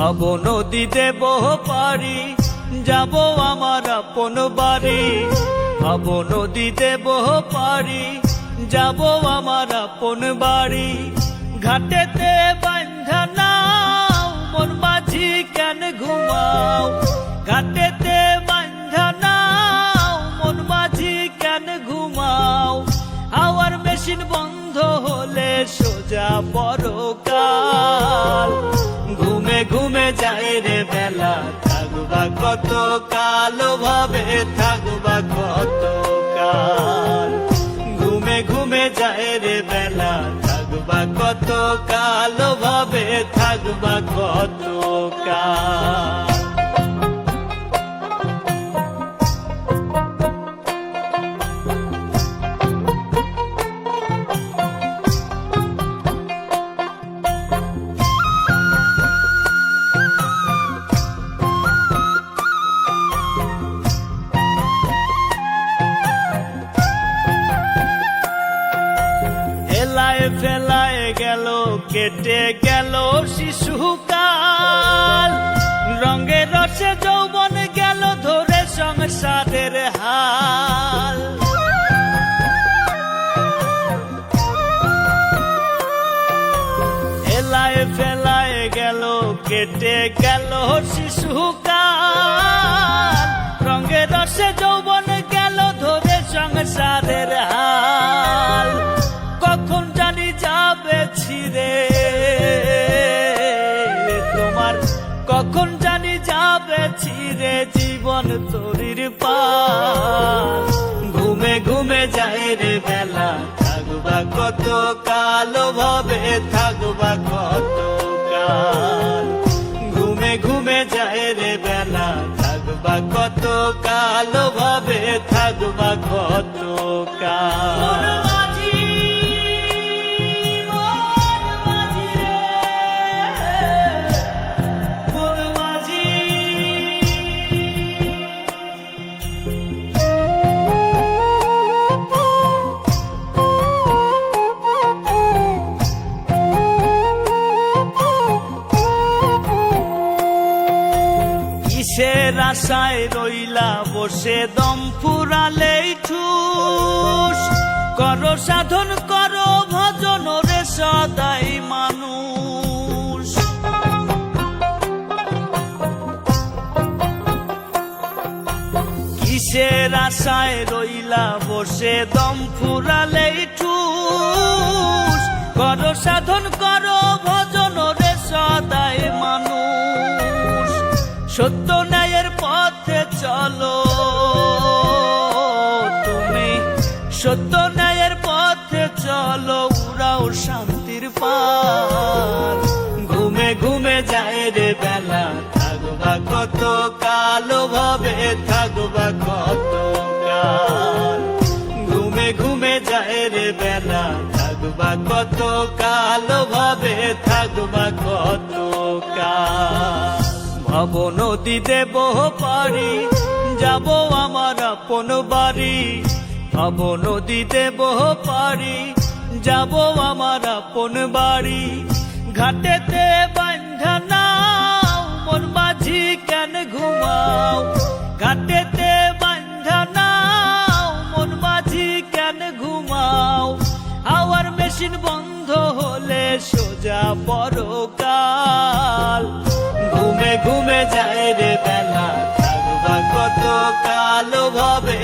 ভাব নদী দেব পারি, যাব আমার আপন বাড়ি। ভাব নদী দেব পারি, যাব আমার আপন বাড়ি। ঘাটেতে বান্ধা নাও, মন মাঝি কেন ঘুমাও? ঘাটেতে বান্ধা নাও, মন মাঝি কেন ঘুমাও? হাওয়ার মেশিন বন্ধ হলে সোজা পরকাল। ঘুমে ঘুমে যায় রে বেলা, থাকবা কত কাল ভাবে, থাকবা কত কাল। ঘুমে ঘুমে যায় রে বেলা, থাকবা কত কাল ভাবে, থাকবা কত কাল। ফেলায় গেল, কেটে গেল শিশুকাল। রঙে রসে যৌবন গেল ধরে সংসারের হাল। এলায় ফেলায় গেল, কেটে গেল শিশুকাল। রঙে রসে যৌবন গেল ধরে সংসারের হাল। কখন জানি যাবে ছিড়ে তোমার, কখন জানি যাবে ছিড়ে জীবন তরির পাল। ঘুমে ঘুমে যায় রে বেলা, থাকবা কত কাল ভাবে, থাকবা কত কাল। ঘুমে ঘুমে যায় রে বেলা, থাকবা কত কাল ভাবে, থাকবা কত কাল। কিসের আশায় রইলা বসে, দম ফুরালেই ঠুস। করো সাধন করো ভজন রে সদাই মানুষ। কিসের আশায় রইলা বসে, দম ফুরালেই ঠুস। করো সাধন করো ভজন রে সদাই মানুষ। সত্য ন্যায়ের পথে চলো তুমি, সত্য ন্যায়ের পথে চলো, উড়াও শান্তির পাল। ঘুমে ঘুমে যায় রে বেলা, থাকবা কত কাল ভাবে, থাকবা কত কাল। ঘুমে ঘুমে যায় রে বেলা, থাকবা কত কাল ভাবে, থাকবা কত কাল। ভাব নদী দেব পারি, যাব আমার আপন বাড়ি। ভাব নদী দেব পারি, যাব আমার আপন বাড়ি। ঘাটেতে বান্ধা নাও, মন মাঝি কেন ঘুমাও? ঘাটেতে বান্ধা নাও, মন মাঝি কেন ঘুমাও? হাওয়ার মেশিন বন্ধ হলে সোজা পরকাল। ঘুমে ঘুমে যায় রে বেলা, থাকবা কত কাল ভাবে,